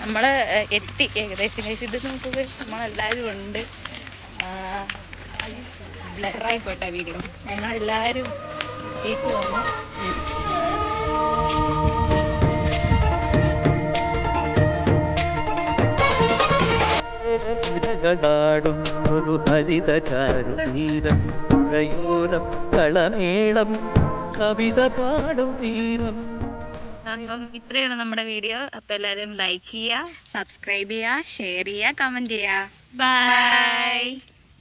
നമ്മൾ എത്തി ഏകദേശം കഴിച്ചിട്ട് നോക്കുക. നമ്മളെല്ലാവരും ഉണ്ട്. ബ്ലറായിക്കോട്ടെ വീഡിയോ. ഞങ്ങളെല്ലാവരും എത്തിയിട്ട് വന്നു. ഒരു ഹരിതചാരുതീരം പുഴയോരം കളമേളം കവിത പാടും തീരം. അപ്പം ഇത്രയാണ് നമ്മുടെ വീഡിയോ. അപ്പം എല്ലാവരും ലൈക്ക് ചെയ്യുക, സബ്സ്ക്രൈബ് ചെയ്യുക, ഷെയർ ചെയ്യുക, കമൻറ്റ് ചെയ്യുക. ബൈ.